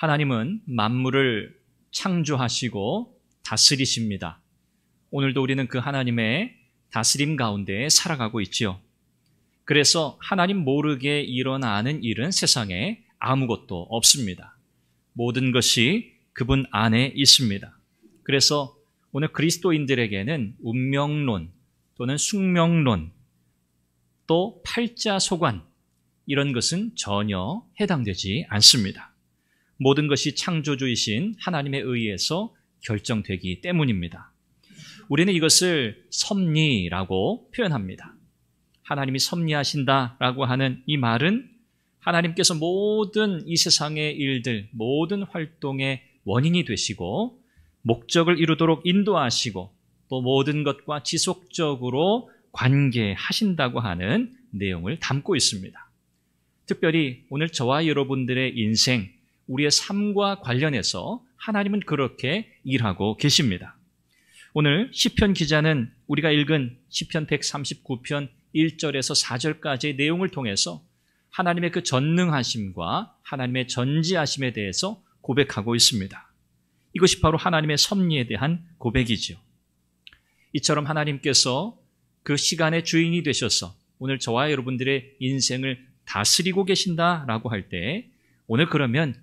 하나님은 만물을 창조하시고 다스리십니다. 오늘도 우리는 그 하나님의 다스림 가운데 살아가고 있지요. 그래서 하나님 모르게 일어나는 일은 세상에 아무것도 없습니다. 모든 것이 그분 안에 있습니다. 그래서 오늘 그리스도인들에게는 운명론 또는 숙명론 또 팔자소관 이런 것은 전혀 해당되지 않습니다. 모든 것이 창조주이신 하나님에 의해서 결정되기 때문입니다. 우리는 이것을 섭리라고 표현합니다. 하나님이 섭리하신다라고 하는 이 말은 하나님께서 모든 이 세상의 일들, 모든 활동의 원인이 되시고 목적을 이루도록 인도하시고 또 모든 것과 지속적으로 관계하신다고 하는 내용을 담고 있습니다. 특별히 오늘 저와 여러분들의 인생, 우리의 삶과 관련해서 하나님은 그렇게 일하고 계십니다. 오늘 시편 기자는 우리가 읽은 시편 139편 1절에서 4절까지의 내용을 통해서 하나님의 그 전능하심과 하나님의 전지하심에 대해서 고백하고 있습니다. 이것이 바로 하나님의 섭리에 대한 고백이죠. 이처럼 하나님께서 그 시간의 주인이 되셔서 오늘 저와 여러분들의 인생을 다스리고 계신다라고 할 때 오늘 그러면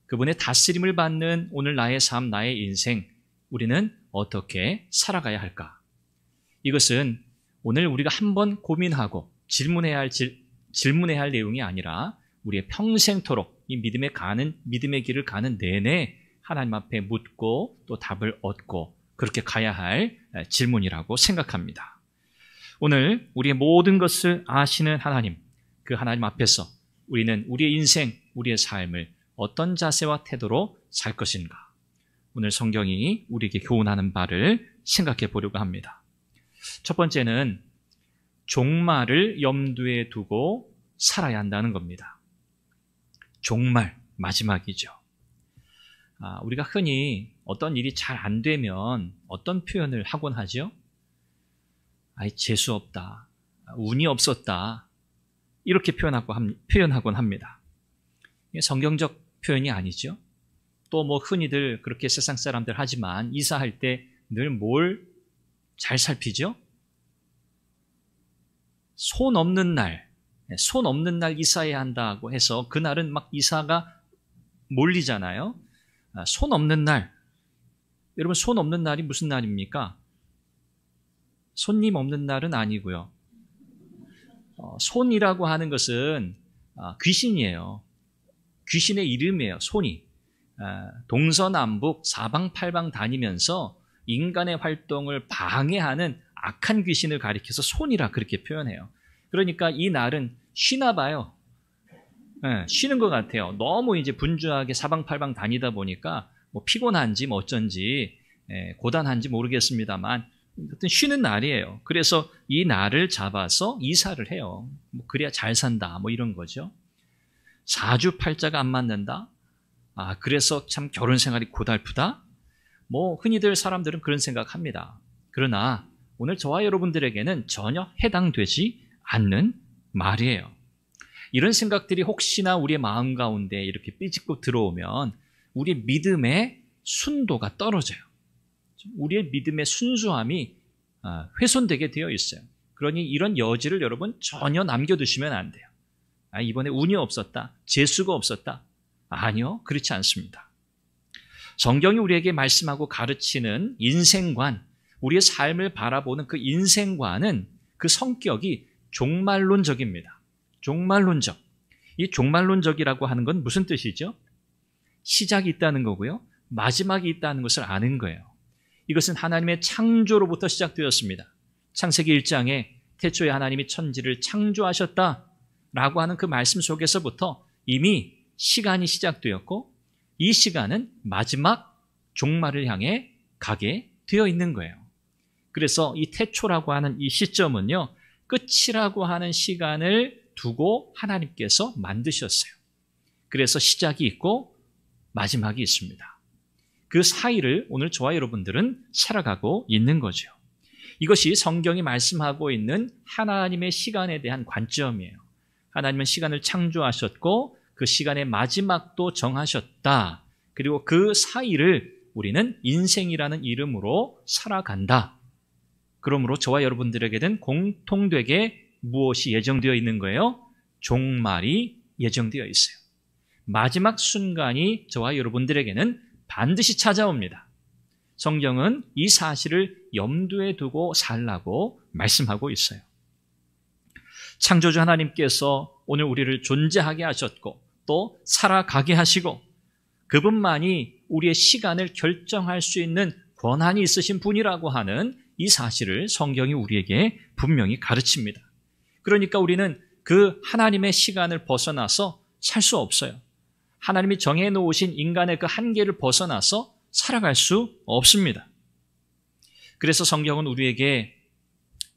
그분의 다스림을 받는 오늘 나의 삶, 나의 인생 우리는 어떻게 살아가야 할까? 이것은 오늘 우리가 한번 고민하고 질문해야 할 내용이 아니라 우리의 평생토록 이 믿음의 길을 가는 내내 하나님 앞에 묻고 또 답을 얻고 그렇게 가야 할 질문이라고 생각합니다. 오늘 우리의 모든 것을 아시는 하나님, 그 하나님 앞에서 우리는 우리의 인생, 우리의 삶을 어떤 자세와 태도로 살 것인가? 오늘 성경이 우리에게 교훈하는 바를 생각해 보려고 합니다. 첫 번째는 종말을 염두에 두고 살아야 한다는 겁니다. 종말, 마지막이죠. 우리가 흔히 어떤 일이 잘 안 되면 어떤 표현을 하곤 하죠? 재수 없다, 운이 없었다 이렇게 표현하곤 합니다. 이게 성경적 표현이 아니죠. 또 뭐 흔히들 그렇게 세상 사람들 하지만 이사할 때 늘 뭘 잘 살피죠? 손 없는 날 이사해야 한다고 해서 그날은 막 이사가 몰리잖아요. 손 없는 날, 여러분 손 없는 날이 무슨 날입니까? 손님 없는 날은 아니고요. 손이라고 하는 것은 귀신이에요. 귀신의 이름이에요. 손이. 동서남북 사방팔방 다니면서 인간의 활동을 방해하는 악한 귀신을 가리켜서 손이라 그렇게 표현해요. 그러니까 이 날은 쉬나 봐요. 쉬는 것 같아요. 너무 이제 분주하게 사방팔방 다니다 보니까 뭐 피곤한지 뭐 어쩐지 고단한지 모르겠습니다만 하여튼 쉬는 날이에요. 그래서 이 날을 잡아서 이사를 해요. 뭐 그래야 잘 산다 뭐 이런 거죠. 사주팔자가 안 맞는다? 그래서 참 결혼 생활이 고달프다? 뭐 흔히들 사람들은 그런 생각합니다. 그러나 오늘 저와 여러분들에게는 전혀 해당되지 않는 말이에요. 이런 생각들이 혹시나 우리의 마음 가운데 이렇게 삐집고 들어오면 우리의 믿음의 순도가 떨어져요. 우리의 믿음의 순수함이 훼손되게 되어 있어요. 그러니 이런 여지를 여러분 전혀 남겨두시면 안 돼요. 이번에 운이 없었다, 재수가 없었다. 아니요, 그렇지 않습니다. 성경이 우리에게 말씀하고 가르치는 인생관, 우리의 삶을 바라보는 그 인생관은 그 성격이 종말론적입니다. 종말론적. 이 종말론적이라고 하는 건 무슨 뜻이죠? 시작이 있다는 거고요. 마지막이 있다는 것을 아는 거예요. 이것은 하나님의 창조로부터 시작되었습니다. 창세기 1장에 태초에 하나님이 천지를 창조하셨다라고 하는 그 말씀 속에서부터 이미 시간이 시작되었고 이 시간은 마지막 종말을 향해 가게 되어 있는 거예요. 그래서 이 태초라고 하는 이 시점은요, 끝이라고 하는 시간을 두고 하나님께서 만드셨어요. 그래서 시작이 있고 마지막이 있습니다. 그 사이를 오늘 저와 여러분들은 살아가고 있는 거죠. 이것이 성경이 말씀하고 있는 하나님의 시간에 대한 관점이에요. 하나님은 시간을 창조하셨고 그 시간의 마지막도 정하셨다. 그리고 그 사이를 우리는 인생이라는 이름으로 살아간다. 그러므로 저와 여러분들에게는 공통되게 무엇이 예정되어 있는 거예요? 종말이 예정되어 있어요. 마지막 순간이 저와 여러분들에게는 반드시 찾아옵니다. 성경은 이 사실을 염두에 두고 살라고 말씀하고 있어요. 창조주 하나님께서 오늘 우리를 존재하게 하셨고 또 살아가게 하시고 그분만이 우리의 시간을 결정할 수 있는 권한이 있으신 분이라고 하는 이 사실을 성경이 우리에게 분명히 가르칩니다. 그러니까 우리는 그 하나님의 시간을 벗어나서 살 수 없어요. 하나님이 정해놓으신 인간의 그 한계를 벗어나서 살아갈 수 없습니다. 그래서 성경은 우리에게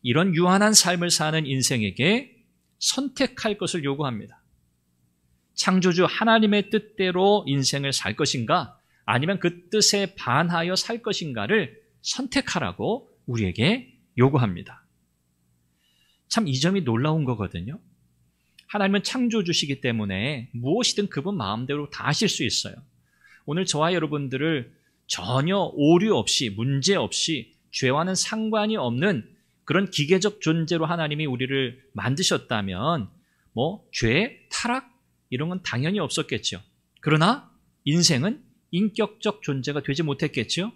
이런 유한한 삶을 사는 인생에게 선택할 것을 요구합니다. 창조주 하나님의 뜻대로 인생을 살 것인가 아니면 그 뜻에 반하여 살 것인가를 선택하라고 우리에게 요구합니다. 참 이 점이 놀라운 거거든요. 하나님은 창조주시기 때문에 무엇이든 그분 마음대로 다 하실 수 있어요. 오늘 저와 여러분들을 전혀 오류 없이 문제 없이 죄와는 상관이 없는 그런 기계적 존재로 하나님이 우리를 만드셨다면 죄, 타락 이런 건 당연히 없었겠죠. 그러나 인생은 인격적 존재가 되지 못했겠죠.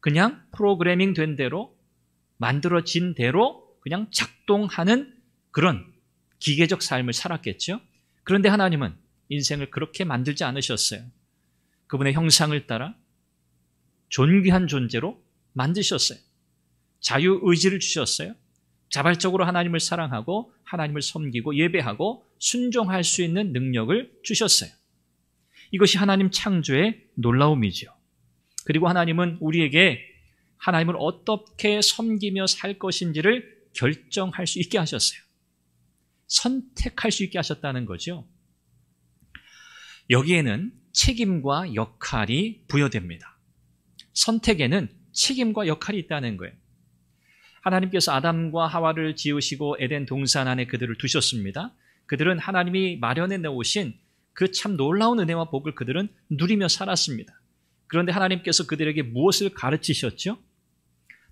그냥 프로그래밍 된 대로 만들어진 대로 그냥 작동하는 그런 기계적 삶을 살았겠죠. 그런데 하나님은 인생을 그렇게 만들지 않으셨어요. 그분의 형상을 따라 존귀한 존재로 만드셨어요. 자유의지를 주셨어요. 자발적으로 하나님을 사랑하고 하나님을 섬기고 예배하고 순종할 수 있는 능력을 주셨어요. 이것이 하나님 창조의 놀라움이죠. 그리고 하나님은 우리에게 하나님을 어떻게 섬기며 살 것인지를 결정할 수 있게 하셨어요. 선택할 수 있게 하셨다는 거죠. 여기에는 책임과 역할이 부여됩니다. 선택에는 책임과 역할이 있다는 거예요. 하나님께서 아담과 하와를 지으시고 에덴 동산 안에 그들을 두셨습니다. 그들은 하나님이 마련해 놓으신 그 참 놀라운 은혜와 복을 그들은 누리며 살았습니다. 그런데 하나님께서 그들에게 무엇을 가르치셨죠?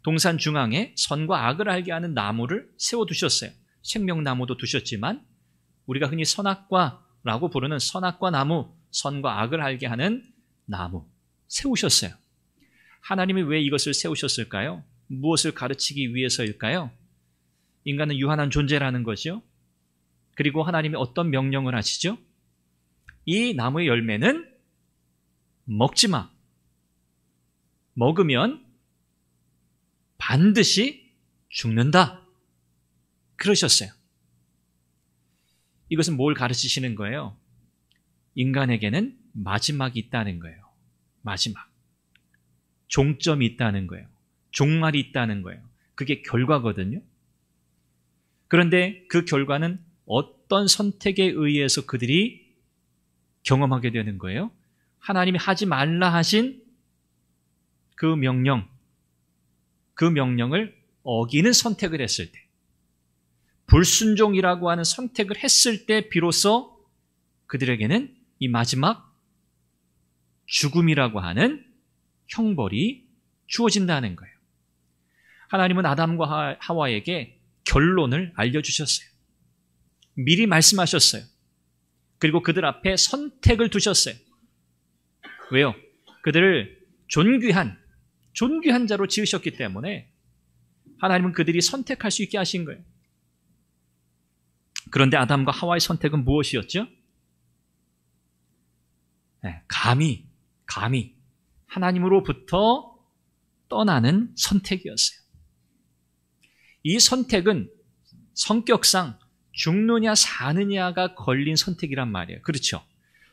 동산 중앙에 선과 악을 알게 하는 나무를 세워두셨어요. 생명나무도 두셨지만 우리가 흔히 선악과라고 부르는 선악과 나무, 선과 악을 알게 하는 나무 세우셨어요. 하나님이 왜 이것을 세우셨을까요? 무엇을 가르치기 위해서일까요? 인간은 유한한 존재라는 거죠. 그리고 하나님이 어떤 명령을 하시죠? 이 나무의 열매는 먹지 마. 먹으면 반드시 죽는다. 그러셨어요. 이것은 뭘 가르치시는 거예요? 인간에게는 마지막이 있다는 거예요. 마지막. 종점이 있다는 거예요. 종말이 있다는 거예요. 그게 결과거든요. 그런데 그 결과는 어떤 선택에 의해서 그들이 경험하게 되는 거예요? 하나님이 하지 말라 하신 그 명령, 그 명령을 어기는 선택을 했을 때, 불순종이라고 하는 선택을 했을 때 비로소 그들에게는 이 마지막 죽음이라고 하는 형벌이 주어진다는 거예요. 하나님은 아담과 하와에게 결론을 알려주셨어요. 미리 말씀하셨어요. 그리고 그들 앞에 선택을 두셨어요. 왜요? 그들을 존귀한 자로 지으셨기 때문에 하나님은 그들이 선택할 수 있게 하신 거예요. 그런데 아담과 하와의 선택은 무엇이었죠? 감히 하나님으로부터 떠나는 선택이었어요. 이 선택은 성격상 죽느냐 사느냐가 걸린 선택이란 말이에요. 그렇죠?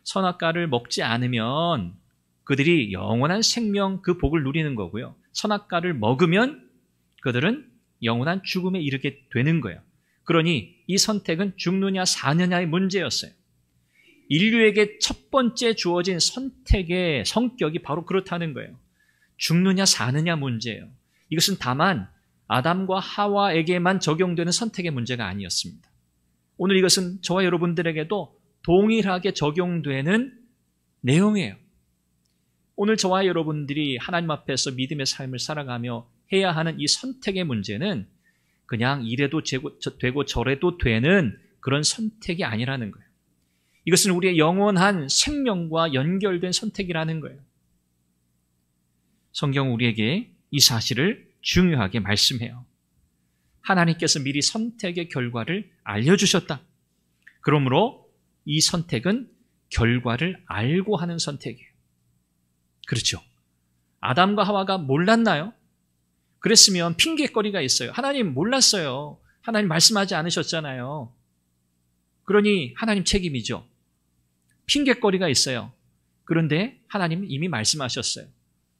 선악과를 먹지 않으면 그들이 영원한 생명 그 복을 누리는 거고요. 선악과를 먹으면 그들은 영원한 죽음에 이르게 되는 거예요. 그러니 이 선택은 죽느냐 사느냐의 문제였어요. 인류에게 첫 번째 주어진 선택의 성격이 바로 그렇다는 거예요. 죽느냐 사느냐 문제예요. 이것은 다만 아담과 하와에게만 적용되는 선택의 문제가 아니었습니다. 오늘 이것은 저와 여러분들에게도 동일하게 적용되는 내용이에요. 오늘 저와 여러분들이 하나님 앞에서 믿음의 삶을 살아가며 해야 하는 이 선택의 문제는 그냥 이래도 되고 저래도 되는 그런 선택이 아니라는 거예요. 이것은 우리의 영원한 생명과 연결된 선택이라는 거예요. 성경은 우리에게 이 사실을 중요하게 말씀해요. 하나님께서 미리 선택의 결과를 알려주셨다. 그러므로 이 선택은 결과를 알고 하는 선택이에요. 그렇죠. 아담과 하와가 몰랐나요? 그랬으면 핑계거리가 있어요. 하나님 몰랐어요. 하나님 말씀하지 않으셨잖아요. 그러니 하나님 책임이죠. 핑계거리가 있어요. 그런데 하나님 이미 말씀하셨어요.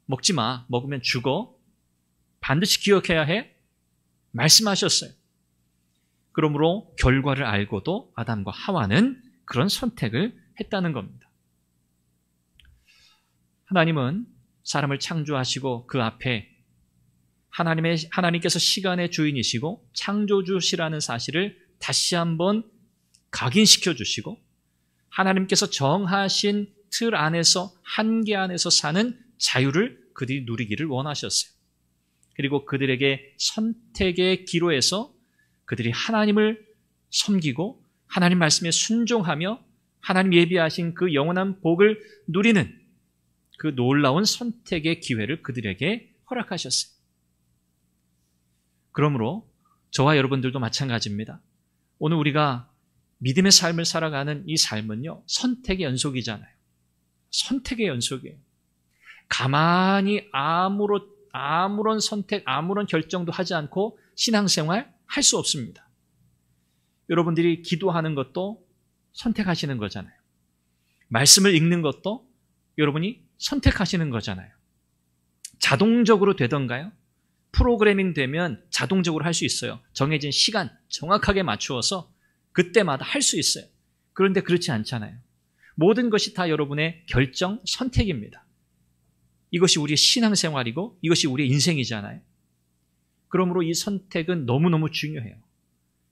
먹지 마. 먹으면 죽어. 반드시 기억해야 해. 말씀하셨어요. 그러므로 결과를 알고도 아담과 하와는 그런 선택을 했다는 겁니다. 하나님은 사람을 창조하시고 그 앞에 하나님께서 시간의 주인이시고 창조주시라는 사실을 다시 한번 각인시켜 주시고 하나님께서 정하신 틀 안에서 한계 안에서 사는 자유를 그들이 누리기를 원하셨어요. 그리고 그들에게 선택의 기로에서 그들이 하나님을 섬기고 하나님 말씀에 순종하며 하나님 예비하신 그 영원한 복을 누리는 그 놀라운 선택의 기회를 그들에게 허락하셨어요. 그러므로 저와 여러분들도 마찬가지입니다. 오늘 우리가 믿음의 삶을 살아가는 이 삶은요, 선택의 연속이잖아요. 선택의 연속이에요. 가만히 아무런 선택, 아무런 결정도 하지 않고 신앙생활 할 수 없습니다. 여러분들이 기도하는 것도 선택하시는 거잖아요. 말씀을 읽는 것도 여러분이 선택하시는 거잖아요. 자동적으로 되던가요? 프로그래밍 되면 자동적으로 할 수 있어요. 정해진 시간 정확하게 맞추어서 그때마다 할 수 있어요. 그런데 그렇지 않잖아요. 모든 것이 다 여러분의 결정, 선택입니다. 이것이 우리의 신앙생활이고 이것이 우리의 인생이잖아요. 그러므로 이 선택은 너무너무 중요해요.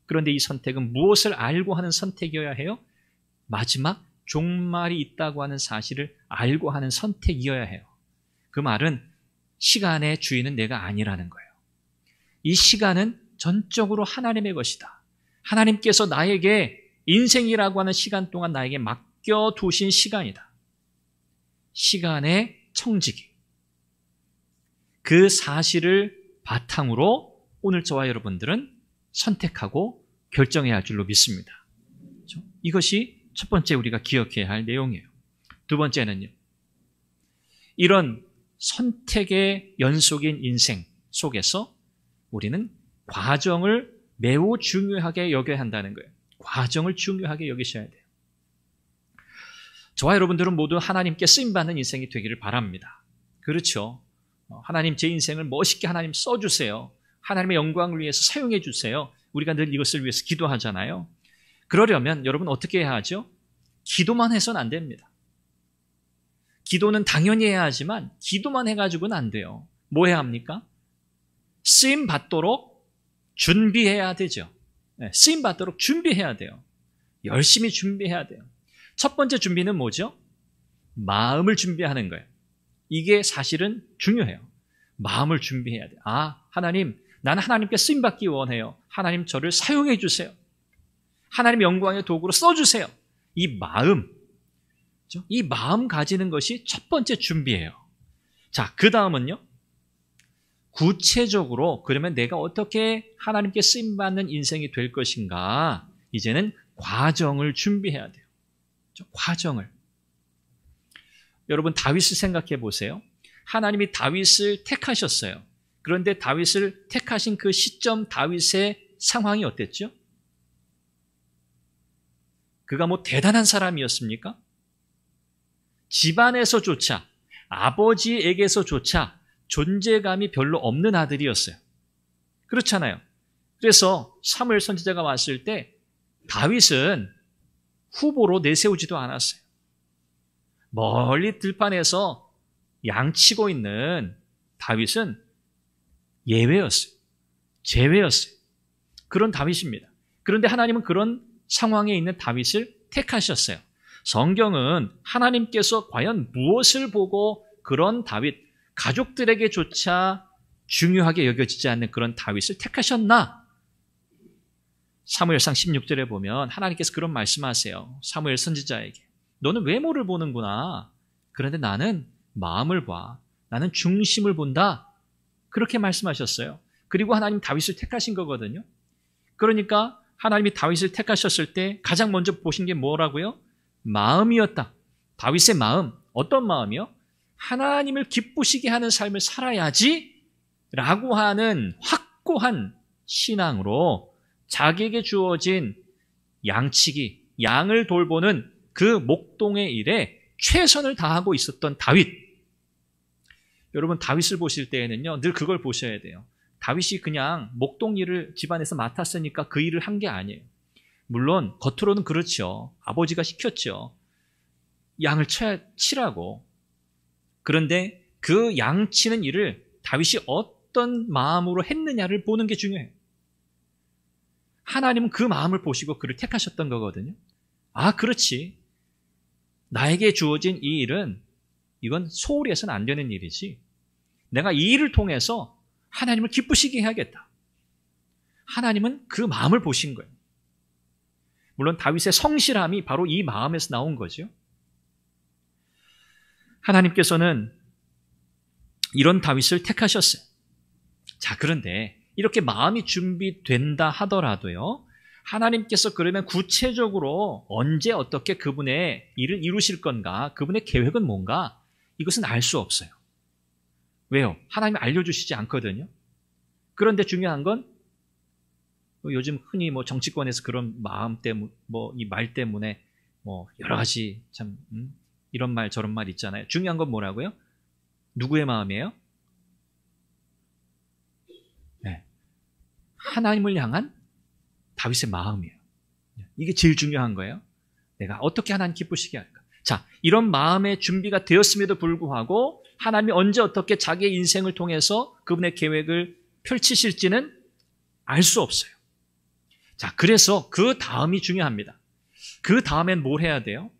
그런데 이 선택은 무엇을 알고 하는 선택이어야 해요? 마지막 종말이 있다고 하는 사실을 알고 하는 선택이어야 해요. 그 말은 시간의 주인은 내가 아니라는 거예요. 이 시간은 전적으로 하나님의 것이다. 하나님께서 나에게 인생이라고 하는 시간 동안 나에게 맡겨두신 시간이다. 시간의 청지기. 그 사실을 바탕으로 오늘 저와 여러분들은 선택하고 결정해야 할 줄로 믿습니다. 그렇죠? 이것이 첫 번째 우리가 기억해야 할 내용이에요. 두 번째는요. 이런 선택의 연속인 인생 속에서 우리는 과정을 매우 중요하게 여겨야 한다는 거예요. 과정을 중요하게 여기셔야 돼요. 저와 여러분들은 모두 하나님께 쓰임받는 인생이 되기를 바랍니다. 그렇죠. 하나님 제 인생을 멋있게 하나님 써주세요. 하나님의 영광을 위해서 사용해 주세요. 우리가 늘 이것을 위해서 기도하잖아요. 그러려면 여러분 어떻게 해야 하죠? 기도만 해서는 안 됩니다. 기도는 당연히 해야 하지만 기도만 해가지고는 안 돼요. 뭐 해야 합니까? 쓰임 받도록 준비해야 되죠. 쓰임 받도록 준비해야 돼요. 열심히 준비해야 돼요. 첫 번째 준비는 뭐죠? 마음을 준비하는 거예요. 이게 사실은 중요해요. 마음을 준비해야 돼요. 하나님, 나는 하나님께 쓰임받기 원해요. 하나님 저를 사용해 주세요. 하나님 영광의 도구로 써주세요. 이 마음 가지는 것이 첫 번째 준비예요. 자, 그 다음은요. 구체적으로 그러면 내가 어떻게 하나님께 쓰임받는 인생이 될 것인가? 이제는 과정을 준비해야 돼요. 과정을. 여러분 다윗을 생각해 보세요. 하나님이 다윗을 택하셨어요. 그런데 다윗을 택하신 그 시점 다윗의 상황이 어땠죠? 그가 뭐 대단한 사람이었습니까? 집안에서조차 아버지에게서조차 존재감이 별로 없는 아들이었어요. 그렇잖아요. 그래서 사무엘 선지자가 왔을 때 다윗은 후보로 내세우지도 않았어요. 멀리 들판에서 양치고 있는 다윗은 예외였어요. 제외였어요. 그런 다윗입니다. 그런데 하나님은 그런 상황에 있는 다윗을 택하셨어요. 성경은 하나님께서 과연 무엇을 보고 그런 다윗, 가족들에게조차 중요하게 여겨지지 않는 그런 다윗을 택하셨나? 사무엘상 16절에 보면 하나님께서 그런 말씀하세요. 사무엘 선지자에게. 너는 외모를 보는구나. 그런데 나는 마음을 봐. 나는 중심을 본다. 그렇게 말씀하셨어요. 그리고 하나님 다윗을 택하신 거거든요. 그러니까 하나님이 다윗을 택하셨을 때 가장 먼저 보신 게 뭐라고요? 마음이었다. 다윗의 마음. 어떤 마음이요? 하나님을 기쁘시게 하는 삶을 살아야지 라고 하는 확고한 신앙으로 자기에게 주어진 양치기, 양을 돌보는 그 목동의 일에 최선을 다하고 있었던 다윗. 여러분, 다윗을 보실 때에는요, 늘 그걸 보셔야 돼요. 다윗이 그냥 목동 일을 집안에서 맡았으니까 그 일을 한 게 아니에요. 물론 겉으로는 그렇죠. 아버지가 시켰죠. 양을 치라고. 그런데 그 양치는 일을 다윗이 어떤 마음으로 했느냐를 보는 게 중요해요. 하나님은 그 마음을 보시고 그를 택하셨던 거거든요. 아, 그렇지. 나에게 주어진 이 일은 이건 소홀히 해서는 안 되는 일이지. 내가 이 일을 통해서 하나님을 기쁘시게 해야겠다. 하나님은 그 마음을 보신 거예요. 물론 다윗의 성실함이 바로 이 마음에서 나온 거죠. 하나님께서는 이런 다윗을 택하셨어요. 자, 그런데 이렇게 마음이 준비된다 하더라도요, 하나님께서 그러면 구체적으로 언제 어떻게 그분의 일을 이루실 건가, 그분의 계획은 뭔가, 이것은 알 수 없어요. 왜요? 하나님이 알려주시지 않거든요. 그런데 중요한 건 요즘 흔히 정치권에서 그런 마음 때문에, 이 말 때문에 여러 가지 참 이런 말 저런 말 있잖아요. 중요한 건 뭐라고요? 누구의 마음이에요? 네. 하나님을 향한 다윗의 마음이에요. 이게 제일 중요한 거예요. 내가 어떻게 하나님 기쁘시게 할까? 자, 이런 마음의 준비가 되었음에도 불구하고 하나님이 언제 어떻게 자기의 인생을 통해서 그분의 계획을 펼치실지는 알 수 없어요. 자, 그래서 그 다음이 중요합니다. 그 다음엔 뭘 해야 돼요?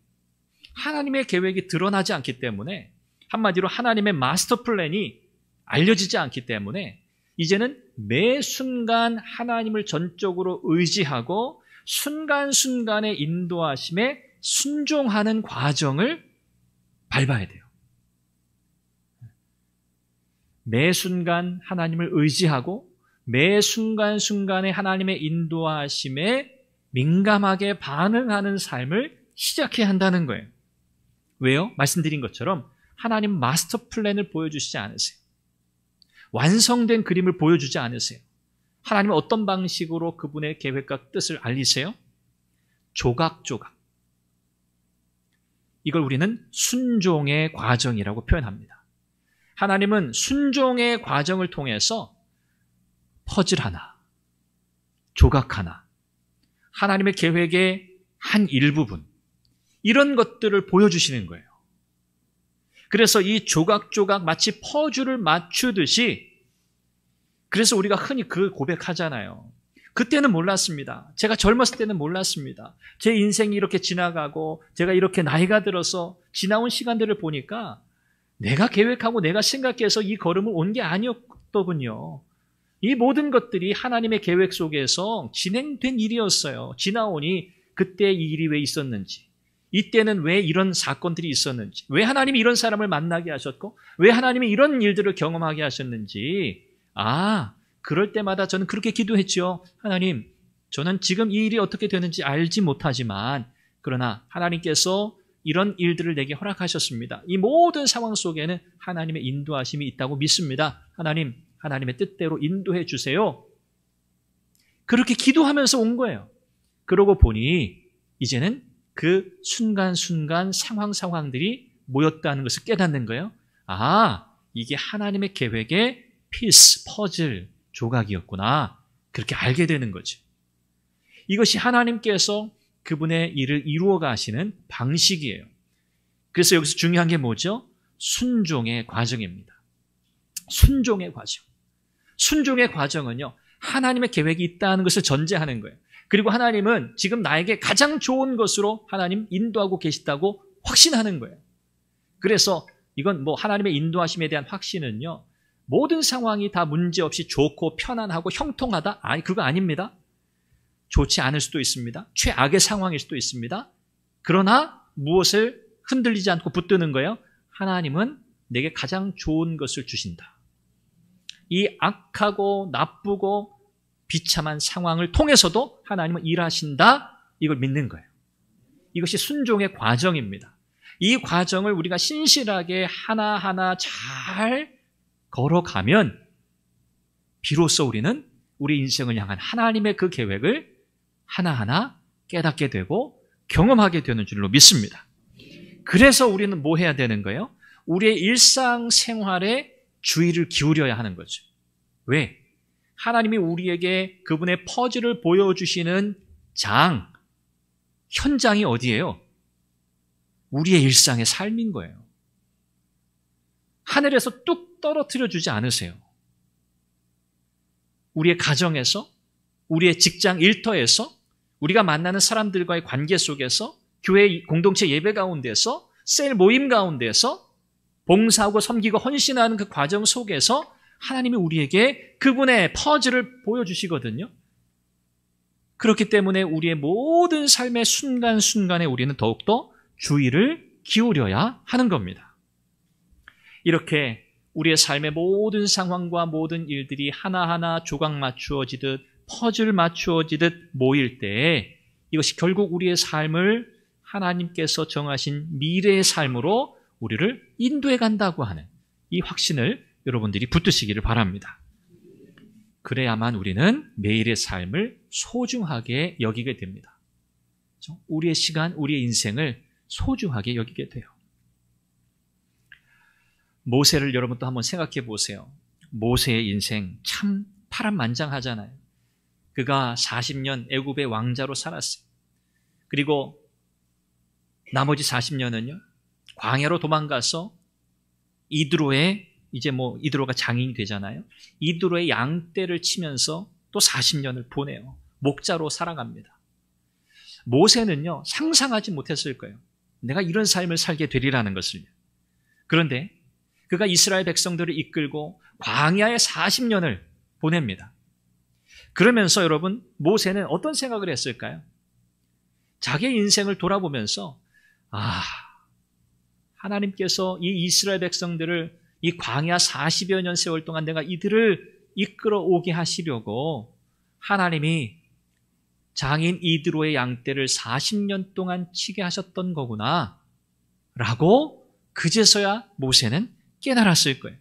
하나님의 계획이 드러나지 않기 때문에, 한마디로 하나님의 마스터 플랜이 알려지지 않기 때문에 이제는 매 순간 하나님을 전적으로 의지하고 순간순간의 인도하심에 순종하는 과정을 밟아야 돼요. 매 순간 하나님을 의지하고 매 순간순간의 하나님의 인도하심에 민감하게 반응하는 삶을 시작해야 한다는 거예요. 왜요? 말씀드린 것처럼 하나님 마스터 플랜을 보여주시지 않으세요. 완성된 그림을 보여주지 않으세요. 하나님은 어떤 방식으로 그분의 계획과 뜻을 알리세요? 조각조각. 이걸 우리는 순종의 과정이라고 표현합니다. 하나님은 순종의 과정을 통해서 퍼즐 하나, 조각 하나, 하나님의 계획의 한 일부분, 이런 것들을 보여주시는 거예요. 그래서 이 조각조각 마치 퍼즐을 맞추듯이, 그래서 우리가 흔히 그 고백하잖아요. 그때는 몰랐습니다. 제가 젊었을 때는 몰랐습니다. 제 인생이 이렇게 지나가고 제가 이렇게 나이가 들어서 지나온 시간들을 보니까 내가 계획하고 내가 생각해서 이 걸음을 온 게 아니었더군요. 이 모든 것들이 하나님의 계획 속에서 진행된 일이었어요. 지나오니 그때 이 일이 왜 있었는지, 이때는 왜 이런 사건들이 있었는지, 왜 하나님이 이런 사람을 만나게 하셨고, 왜 하나님이 이런 일들을 경험하게 하셨는지, 그럴 때마다 저는 그렇게 기도했죠. 하나님, 저는 지금 이 일이 어떻게 되는지 알지 못하지만, 그러나 하나님께서 이런 일들을 내게 허락하셨습니다. 이 모든 상황 속에는 하나님의 인도하심이 있다고 믿습니다. 하나님, 하나님의 뜻대로 인도해 주세요. 그렇게 기도하면서 온 거예요. 그러고 보니 이제는 그 순간순간 상황들이 모였다는 것을 깨닫는 거예요. 이게 하나님의 계획의 피스, 퍼즐, 조각이었구나. 그렇게 알게 되는 거죠. 이것이 하나님께서 그분의 일을 이루어 가시는 방식이에요. 그래서 여기서 중요한 게 뭐죠? 순종의 과정입니다. 순종의 과정. 순종의 과정은요, 하나님의 계획이 있다는 것을 전제하는 거예요. 그리고 하나님은 지금 나에게 가장 좋은 것으로 하나님 인도하고 계시다고 확신하는 거예요. 그래서 이건 뭐 하나님의 인도하심에 대한 확신은요, 모든 상황이 다 문제없이 좋고 편안하고 형통하다? 아니, 그거 아닙니다. 좋지 않을 수도 있습니다. 최악의 상황일 수도 있습니다. 그러나 무엇을 흔들리지 않고 붙드는 거예요? 하나님은 내게 가장 좋은 것을 주신다. 이 악하고 나쁘고 비참한 상황을 통해서도 하나님은 일하신다. 이걸 믿는 거예요. 이것이 순종의 과정입니다. 이 과정을 우리가 신실하게 하나하나 잘 걸어가면 비로소 우리는 우리 인생을 향한 하나님의 그 계획을 하나하나 깨닫게 되고 경험하게 되는 줄로 믿습니다. 그래서 우리는 뭐 해야 되는 거예요? 우리의 일상생활에 주의를 기울여야 하는 거죠. 왜? 하나님이 우리에게 그분의 퍼즐을 보여주시는 현장이 어디예요? 우리의 일상의 삶인 거예요. 하늘에서 뚝 떨어뜨려 주지 않으세요. 우리의 가정에서, 우리의 직장 일터에서, 우리가 만나는 사람들과의 관계 속에서, 교회 공동체 예배 가운데서, 셀 모임 가운데서 봉사하고 섬기고 헌신하는 그 과정 속에서 하나님이 우리에게 그분의 퍼즐을 보여주시거든요. 그렇기 때문에 우리의 모든 삶의 순간순간에 우리는 더욱더 주의를 기울여야 하는 겁니다. 이렇게 우리의 삶의 모든 상황과 모든 일들이 하나하나 조각 맞추어지듯 퍼즐 맞추어지듯 모일 때 이것이 결국 우리의 삶을 하나님께서 정하신 미래의 삶으로 우리를 인도해 간다고 하는 이 확신을 여러분들이 붙드시기를 바랍니다. 그래야만 우리는 매일의 삶을 소중하게 여기게 됩니다. 우리의 시간, 우리의 인생을 소중하게 여기게 돼요. 모세를 여러분 또 한번 생각해 보세요. 모세의 인생 참 파란만장하잖아요. 그가 40년 애굽의 왕자로 살았어요. 그리고 나머지 40년은요, 광야로 도망가서 이드로가 장인이 되잖아요. 이드로의 양떼를 치면서 또 40년을 보내요. 목자로 살아갑니다. 모세는요, 상상하지 못했을 거예요. 내가 이런 삶을 살게 되리라는 것을요. 그런데 그가 이스라엘 백성들을 이끌고 광야에 40년을 보냅니다. 그러면서 여러분, 모세는 어떤 생각을 했을까요? 자기의 인생을 돌아보면서 하나님께서 이 이스라엘 백성들을 이 광야 40여 년 세월 동안 내가 이들을 이끌어 오게 하시려고 하나님이 장인 이드로의 양떼를 40년 동안 치게 하셨던 거구나 라고 그제서야 모세는 깨달았을 거예요.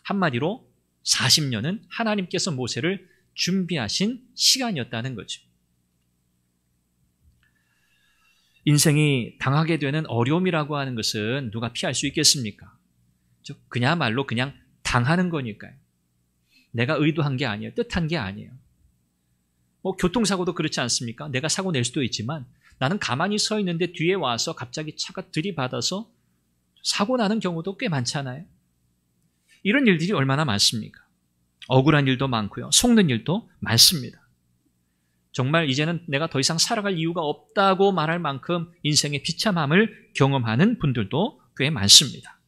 한마디로 40년은 하나님께서 모세를 준비하신 시간이었다는 거죠. 인생이 당하게 되는 어려움이라고 하는 것은 누가 피할 수 있겠습니까? 그야말로 그냥 당하는 거니까요. 내가 의도한 게 아니에요. 뜻한 게 아니에요. 교통사고도 그렇지 않습니까? 내가 사고 낼 수도 있지만 나는 가만히 서 있는데 뒤에 와서 갑자기 차가 들이받아서 사고 나는 경우도 꽤 많잖아요. 이런 일들이 얼마나 많습니까? 억울한 일도 많고요. 속는 일도 많습니다. 정말 이제는 내가 더 이상 살아갈 이유가 없다고 말할 만큼 인생의 비참함을 경험하는 분들도 꽤 많습니다.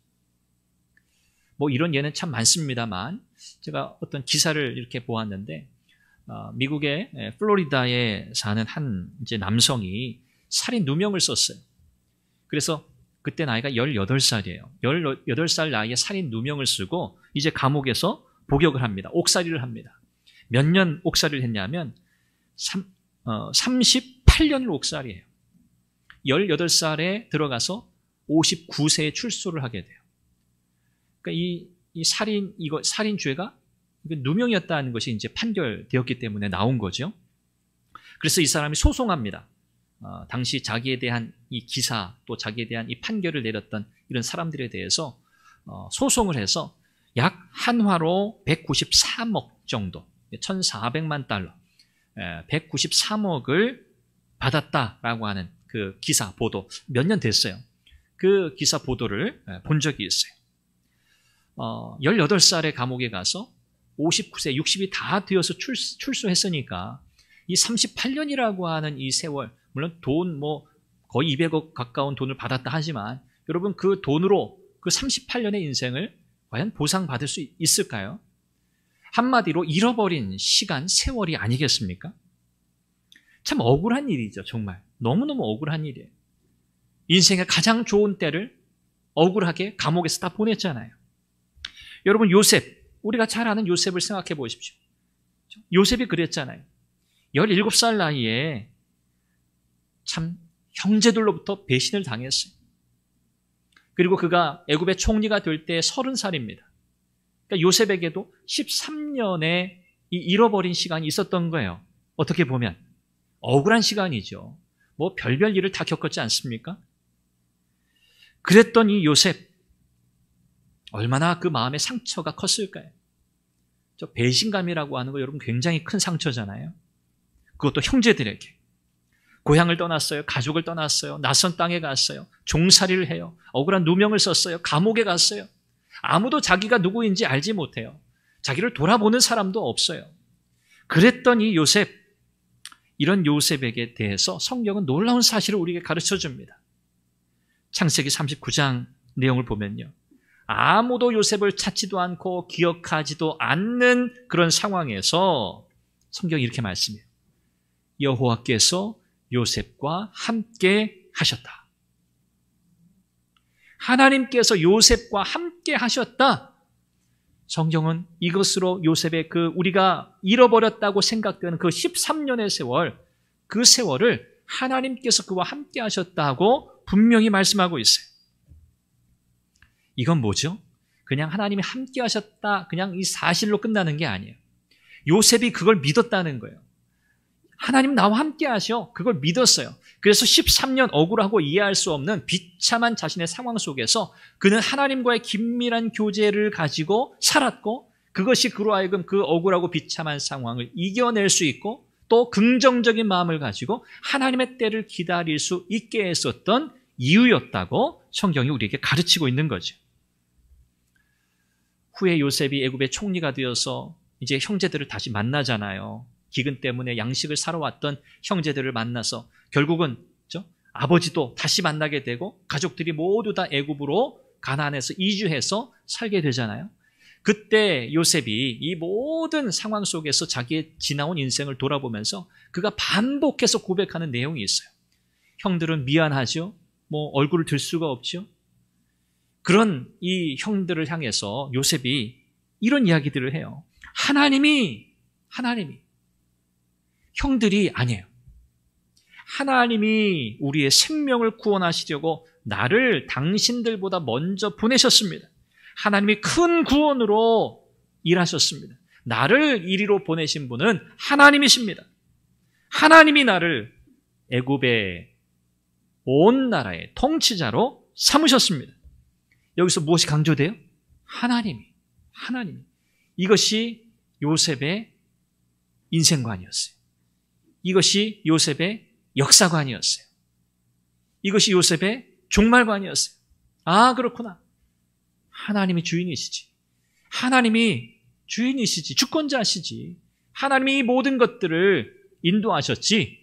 이런 예는 참 많습니다만 제가 어떤 기사를 이렇게 보았는데 미국의 플로리다에 사는 한 남성이 살인 누명을 썼어요. 그래서 그때 나이가 18살이에요. 18살 나이에 살인 누명을 쓰고 이제 감옥에서 복역을 합니다. 옥살이를 합니다. 몇 년 옥살이를 했냐면 38년을 옥살이에요. 18살에 들어가서 59세에 출소를 하게 돼요. 그러니까 이 살인죄가 누명이었다는 것이 이제 판결되었기 때문에 나온 거죠. 그래서 이 사람이 소송합니다. 당시 자기에 대한 이 기사 또 자기에 대한 이 판결을 내렸던 이런 사람들에 대해서 소송을 해서 약 한화로 193억 정도, 1,400만 달러, 193억을 받았다라고 하는 그 기사 보도 몇 년 됐어요. 그 기사 보도를 본 적이 있어요. 18살에 감옥에 가서 59세, 60이 다 되어서 출소했으니까 이 38년이라고 하는 이 세월, 물론 돈 거의 200억 가까운 돈을 받았다 하지만 여러분 그 그 38년의 인생을 과연 보상받을 수 있을까요? 한마디로 잃어버린 시간, 세월이 아니겠습니까? 참 억울한 일이죠, 정말. 너무너무 억울한 일이에요. 인생의 가장 좋은 때를 억울하게 감옥에서 다 보냈잖아요. 여러분, 요셉, 우리가 잘 아는 요셉을 생각해 보십시오. 요셉이 그랬잖아요. 17살 나이에 참 형제들로부터 배신을 당했어요. 그리고 그가 애굽의 총리가 될 때 30살입니다. 그러니까 요셉에게도 13년의 이 잃어버린 시간이 있었던 거예요. 어떻게 보면 억울한 시간이죠. 뭐 별별 일을 다 겪었지 않습니까? 그랬던 이 요셉, 얼마나 그 마음의 상처가 컸을까요? 저 배신감이라고 하는 거 여러분 굉장히 큰 상처잖아요. 그것도 형제들에게. 고향을 떠났어요. 가족을 떠났어요. 낯선 땅에 갔어요. 종살이를 해요. 억울한 누명을 썼어요. 감옥에 갔어요. 아무도 자기가 누구인지 알지 못해요. 자기를 돌아보는 사람도 없어요. 그랬던 이 요셉, 이런 요셉에게 대해서 성경은 놀라운 사실을 우리에게 가르쳐줍니다. 창세기 39장 내용을 보면요. 아무도 요셉을 찾지도 않고 기억하지도 않는 그런 상황에서 성경이 이렇게 말씀해요. 여호와께서 요셉과 함께 하셨다. 하나님께서 요셉과 함께 하셨다. 성경은 이것으로 요셉의 그 우리가 잃어버렸다고 생각되는 그 13년의 세월, 그 세월을 하나님께서 그와 함께 하셨다고 분명히 말씀하고 있어요. 이건 뭐죠? 그냥 하나님이 함께 하셨다, 그냥 이 사실로 끝나는 게 아니에요. 요셉이 그걸 믿었다는 거예요. 하나님 나와 함께 하셔. 그걸 믿었어요. 그래서 13년 억울하고 이해할 수 없는 비참한 자신의 상황 속에서 그는 하나님과의 긴밀한 교제를 가지고 살았고, 그것이 그로 하여금 그 억울하고 비참한 상황을 이겨낼 수 있고, 또 긍정적인 마음을 가지고 하나님의 때를 기다릴 수 있게 했었던 이유였다고 성경이 우리에게 가르치고 있는 거죠. 후에 요셉이 애굽의 총리가 되어서 이제 형제들을 다시 만나잖아요. 기근 때문에 양식을 사러 왔던 형제들을 만나서 결국은 아버지도 다시 만나게 되고 가족들이 모두 다 애굽으로 가나안에서 이주해서 살게 되잖아요. 그때 요셉이 이 모든 상황 속에서 자기의 지나온 인생을 돌아보면서 그가 반복해서 고백하는 내용이 있어요. 형들은 미안하죠. 뭐 얼굴을 들 수가 없죠. 그런 이 형들을 향해서 요셉이 이런 이야기들을 해요. 하나님이 형들이 아니에요. 하나님이 우리의 생명을 구원하시려고 나를 당신들보다 먼저 보내셨습니다. 하나님이 큰 구원으로 일하셨습니다. 나를 이리로 보내신 분은 하나님이십니다. 하나님이 나를 애굽의 온 나라의 통치자로 삼으셨습니다. 여기서 무엇이 강조돼요? 하나님이. 이것이 요셉의 인생관이었어요. 이것이 요셉의 역사관이었어요. 이것이 요셉의 종말관이었어요. 아, 그렇구나. 하나님이 주인이시지. 하나님이 주인이시지. 주권자시지. 하나님이 이 모든 것들을 인도하셨지.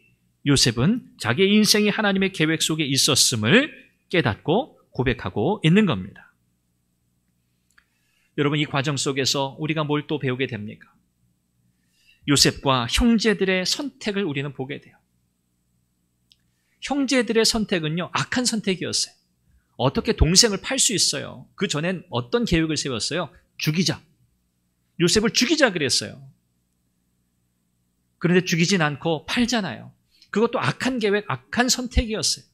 요셉은 자기의 인생이 하나님의 계획 속에 있었음을 깨닫고 고백하고 있는 겁니다. 여러분, 이 과정 속에서 우리가 뭘 또 배우게 됩니까? 요셉과 형제들의 선택을 우리는 보게 돼요. 형제들의 선택은요, 악한 선택이었어요. 어떻게 동생을 팔 수 있어요? 그 전엔 어떤 계획을 세웠어요? 죽이자. 요셉을 죽이자 그랬어요. 그런데 죽이진 않고 팔잖아요. 그것도 악한 계획, 악한 선택이었어요.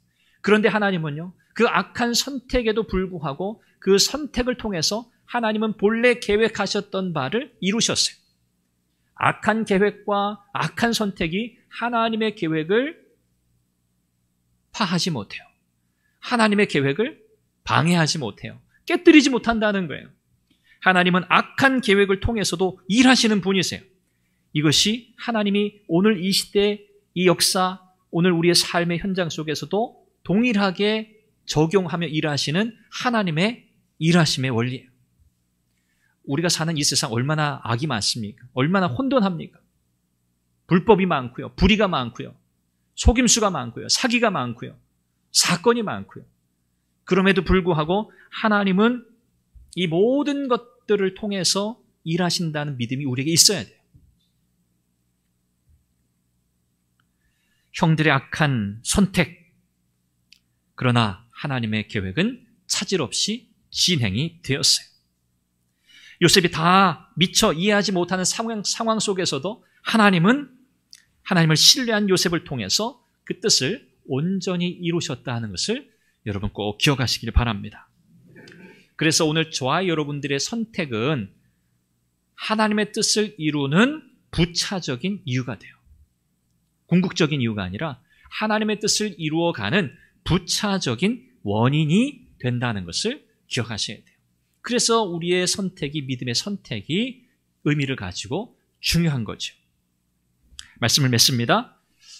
그런데 하나님은요, 그 악한 선택에도 불구하고 그 선택을 통해서 하나님은 본래 계획하셨던 바를 이루셨어요. 악한 계획과 악한 선택이 하나님의 계획을 파하지 못해요. 하나님의 계획을 방해하지 못해요. 깨뜨리지 못한다는 거예요. 하나님은 악한 계획을 통해서도 일하시는 분이세요. 이것이 하나님이 오늘 이 시대, 이 역사, 오늘 우리의 삶의 현장 속에서도 동일하게 적용하며 일하시는 하나님의 일하심의 원리예요. 우리가 사는 이 세상 얼마나 악이 많습니까? 얼마나 혼돈합니까? 불법이 많고요. 불의가 많고요. 속임수가 많고요. 사기가 많고요. 사건이 많고요. 그럼에도 불구하고 하나님은 이 모든 것들을 통해서 일하신다는 믿음이 우리에게 있어야 돼요. 형들의 악한 선택, 그러나 하나님의 계획은 차질 없이 진행이 되었어요. 요셉이 다 미처 이해하지 못하는 상황 속에서도 하나님을 신뢰한 요셉을 통해서 그 뜻을 온전히 이루셨다 하는 것을 여러분 꼭 기억하시길 바랍니다. 그래서 오늘 저와 여러분들의 선택은 하나님의 뜻을 이루는 부차적인 이유가 돼요. 궁극적인 이유가 아니라 하나님의 뜻을 이루어가는 부차적인 원인이 된다는 것을 기억하셔야 돼요. 그래서 우리의 선택이, 믿음의 선택이 의미를 가지고 중요한 거죠. 말씀을 맺습니다.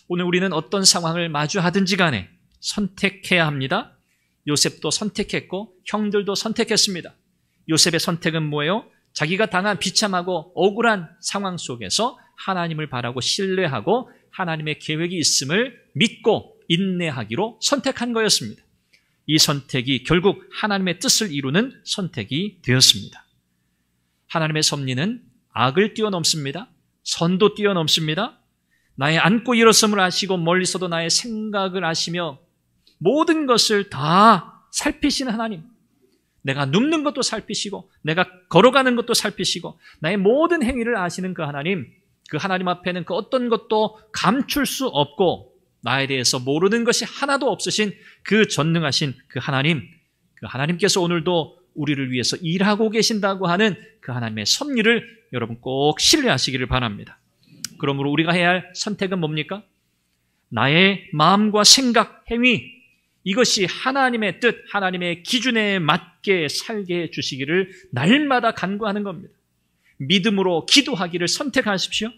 오늘 우리는 어떤 상황을 마주하든지 간에 선택해야 합니다. 요셉도 선택했고 형들도 선택했습니다. 요셉의 선택은 뭐예요? 자기가 당한 비참하고 억울한 상황 속에서 하나님을 바라고 신뢰하고 하나님의 계획이 있음을 믿고 인내하기로 선택한 거였습니다. 이 선택이 결국 하나님의 뜻을 이루는 선택이 되었습니다. 하나님의 섭리는 악을 뛰어넘습니다. 선도 뛰어넘습니다. 나의 앉고 일어섬을 아시고 멀리서도 나의 생각을 아시며 모든 것을 다 살피시는 하나님, 내가 눕는 것도 살피시고 내가 걸어가는 것도 살피시고 나의 모든 행위를 아시는 그 하나님 앞에는 그 어떤 것도 감출 수 없고 나에 대해서 모르는 것이 하나도 없으신 그 전능하신 그 하나님께서 오늘도 우리를 위해서 일하고 계신다고 하는 그 하나님의 섭리를 여러분 꼭 신뢰하시기를 바랍니다. 그러므로 우리가 해야 할 선택은 뭡니까? 나의 마음과 생각, 행위, 이것이 하나님의 뜻, 하나님의 기준에 맞게 살게 해주시기를 날마다 간구하는 겁니다. 믿음으로 기도하기를 선택하십시오.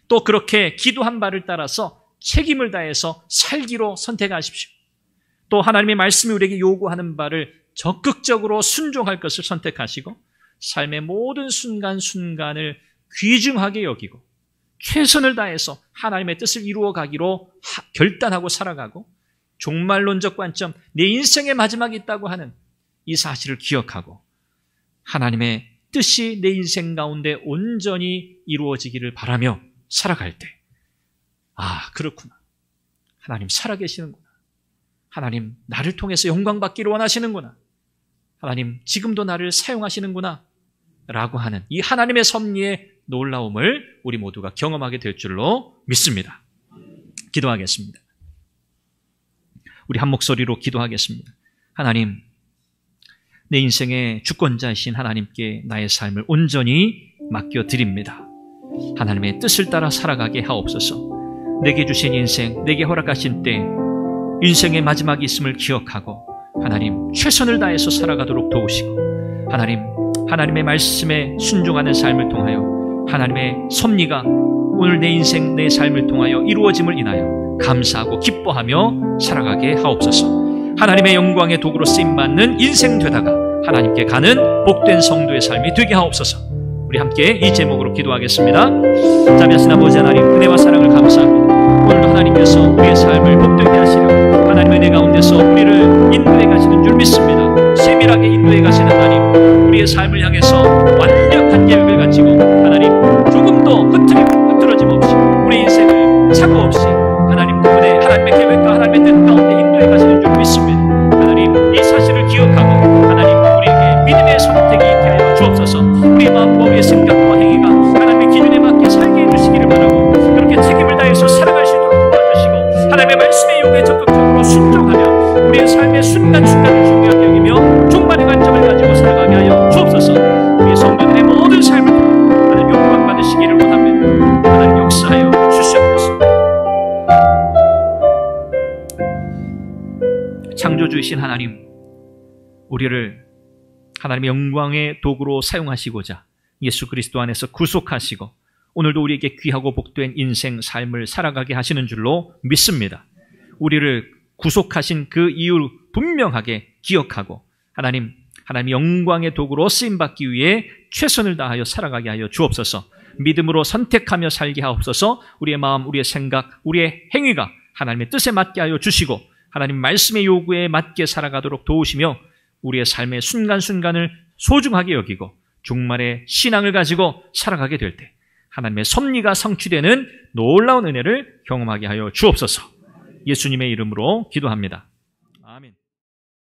또 그렇게 기도한 바를 따라서 책임을 다해서 살기로 선택하십시오. 또 하나님의 말씀이 우리에게 요구하는 바를 적극적으로 순종할 것을 선택하시고 삶의 모든 순간순간을 귀중하게 여기고 최선을 다해서 하나님의 뜻을 이루어가기로 결단하고 살아가고 종말론적 관점, 내 인생의 마지막이 있다고 하는 이 사실을 기억하고 하나님의 뜻이 내 인생 가운데 온전히 이루어지기를 바라며 살아갈 때, 그렇구나. 하나님 살아계시는구나. 하나님 나를 통해서 영광받기를 원하시는구나. 하나님 지금도 나를 사용하시는구나 라고 하는 이 하나님의 섭리의 놀라움을 우리 모두가 경험하게 될 줄로 믿습니다. 기도하겠습니다. 우리 한 목소리로 기도하겠습니다. 하나님, 내 인생의 주권자이신 하나님께 나의 삶을 온전히 맡겨드립니다. 하나님의 뜻을 따라 살아가게 하옵소서. 내게 주신 인생, 내게 허락하신 때 인생의 마지막이 있음을 기억하고 하나님 최선을 다해서 살아가도록 도우시고 하나님의 말씀에 순종하는 삶을 통하여 하나님의 섭리가 오늘 내 인생, 내 삶을 통하여 이루어짐을 인하여 감사하고 기뻐하며 살아가게 하옵소서. 하나님의 영광의 도구로 쓰임받는 인생 되다가 하나님께 가는 복된 성도의 삶이 되게 하옵소서. 우리 함께 이 제목으로 기도하겠습니다. 자비하신 아버지 하나님, 은혜와 사랑을 감사합니다. 오늘도 하나님께서 우리의 삶을 복되게 하시려 하나님의 은혜 가운데서 우리를 인도해 가시는 줄 믿습니다. 세밀하게 인도해 가시는 하나님, 우리의 삶을 향해서 완벽한 계획을 가지고 하나님 조금도 흐트러짐 없이 우리 인생을 착오 없이 하나님 그분의 하나님의 계획과 하나님의 뜻 가운데 인도해 가시는 줄 믿습니다. 하나님 이 사실을 기억하고 하나님 우리에게 믿음의 선택이 있게 하여 주옵소서. 우리의 마음과 우리의 생각과 행위가 하나님의 기준에 맞게 살게 해주시기를 바라고 그렇게 책임을 다해서 살아갈 수 있도록 도와주시고 하나님의 말씀의 요구에 적극적으로 순종하며 우리의 삶의 순간순간을 중요하게 여기며 종말의 관점을 가지고 살아가게 하여 주옵소서. 우리 성도들의 모든 삶을 통해 하나님 영광 받으시기를 원합니다. 하나님 역사하여 주시옵소서. 창조주이신 하나님, 우리를 하나님의 영광의 도구로 사용하시고자 예수 그리스도 안에서 구속하시고 오늘도 우리에게 귀하고 복된 인생 삶을 살아가게 하시는 줄로 믿습니다. 우리를 구속하신 그 이유 분명하게 기억하고 하나님 영광의 도구로 쓰임받기 위해 최선을 다하여 살아가게 하여 주옵소서. 믿음으로 선택하며 살게 하옵소서. 우리의 마음, 우리의 생각, 우리의 행위가 하나님의 뜻에 맞게 하여 주시고 하나님 말씀의 요구에 맞게 살아가도록 도우시며 우리의 삶의 순간순간을 소중하게 여기고 종말의 신앙을 가지고 살아가게 될 때 하나님의 섭리가 성취되는 놀라운 은혜를 경험하게 하여 주옵소서. 예수님의 이름으로 기도합니다.